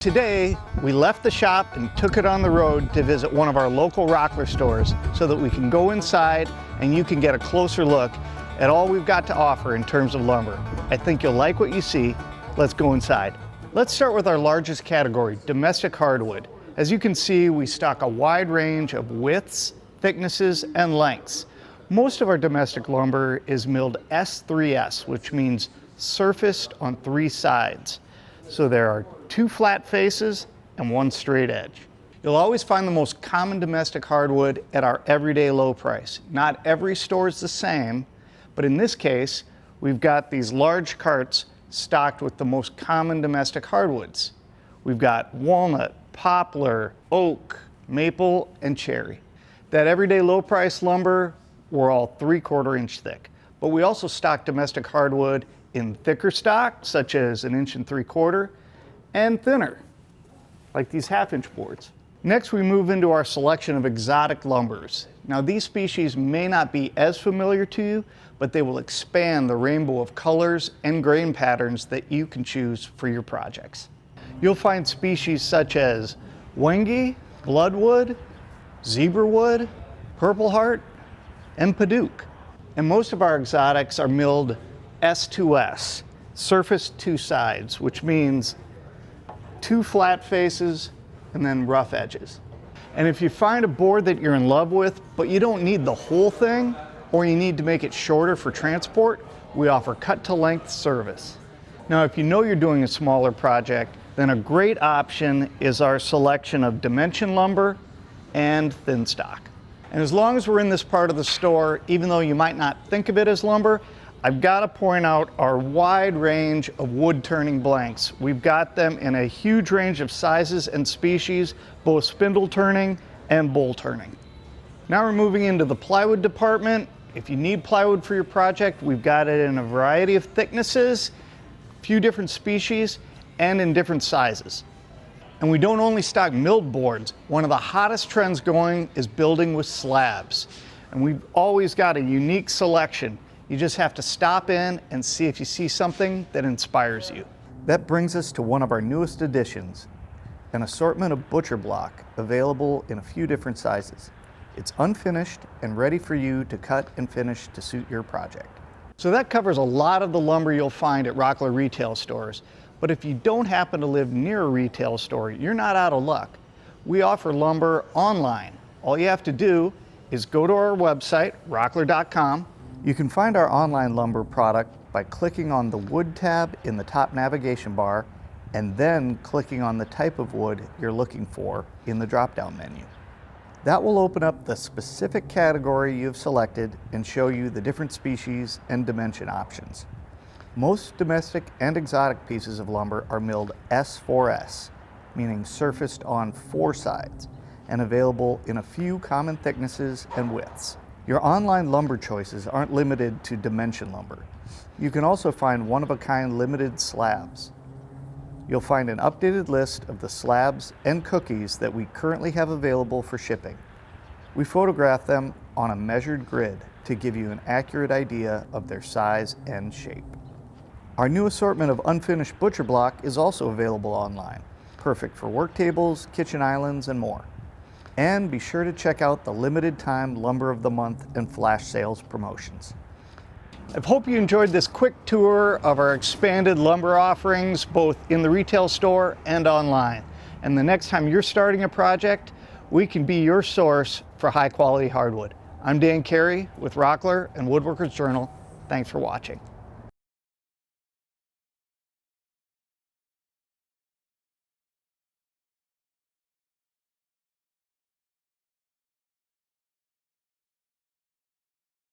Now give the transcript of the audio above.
Today, we left the shop and took it on the road to visit one of our local Rockler stores so that we can go inside and you can get a closer look at all we've got to offer in terms of lumber. I think you'll like what you see. Let's go inside. Let's start with our largest category, domestic hardwood. As you can see, we stock a wide range of widths, thicknesses, and lengths. Most of our domestic lumber is milled S3S, which means surfaced on 3 sides. So there are 2 flat faces and 1 straight edge. You'll always find the most common domestic hardwood at our everyday low price. Not every store is the same, but in this case, we've got these large carts stocked with the most common domestic hardwoods. We've got walnut, poplar, oak, maple, and cherry. That everyday low price lumber, we're all 3/4 inch thick. But we also stock domestic hardwood in thicker stock, such as 1 3/4 inch, and thinner, like these 1/2 inch boards. Next, we move into our selection of exotic lumbers. Now, these species may not be as familiar to you, but they will expand the rainbow of colors and grain patterns that you can choose for your projects. You'll find species such as Wengi, bloodwood, zebrawood, purple heart, and padauk. And most of our exotics are milled S2S, surface 2 sides, which means 2 flat faces and then rough edges. And if you find a board that you're in love with, but you don't need the whole thing, or you need to make it shorter for transport, we offer cut-to-length service. Now, if you know you're doing a smaller project, then a great option is our selection of dimension lumber and thin stock. And as long as we're in this part of the store, even though you might not think of it as lumber, I've got to point out our wide range of wood turning blanks. We've got them in a huge range of sizes and species, both spindle turning and bowl turning. Now we're moving into the plywood department. If you need plywood for your project, we've got it in a variety of thicknesses, a few different species, and in different sizes. And we don't only stock milled boards. One of the hottest trends going is building with slabs. And we've always got a unique selection. You just have to stop in and see if you see something that inspires you. That brings us to one of our newest additions, an assortment of butcher block available in a few different sizes. It's unfinished and ready for you to cut and finish to suit your project. So that covers a lot of the lumber you'll find at Rockler retail stores. But if you don't happen to live near a retail store, you're not out of luck. We offer lumber online. All you have to do is go to our website, rockler.com. You can find our online lumber product by clicking on the Wood tab in the top navigation bar and then clicking on the type of wood you're looking for in the drop-down menu. That will open up the specific category you've selected and show you the different species and dimension options. Most domestic and exotic pieces of lumber are milled S4S, meaning surfaced on 4 sides, and available in a few common thicknesses and widths. Your online lumber choices aren't limited to dimension lumber. You can also find one-of-a-kind limited slabs. You'll find an updated list of the slabs and cookies that we currently have available for shipping. We photograph them on a measured grid to give you an accurate idea of their size and shape. Our new assortment of unfinished butcher block is also available online, perfect for work tables, kitchen islands, and more. And be sure to check out the limited time Lumber of the Month and flash sales promotions. I hope you enjoyed this quick tour of our expanded lumber offerings, both in the retail store and online. And the next time you're starting a project, we can be your source for high quality hardwood. I'm Dan Carey with Rockler and Woodworkers Journal. Thanks for watching.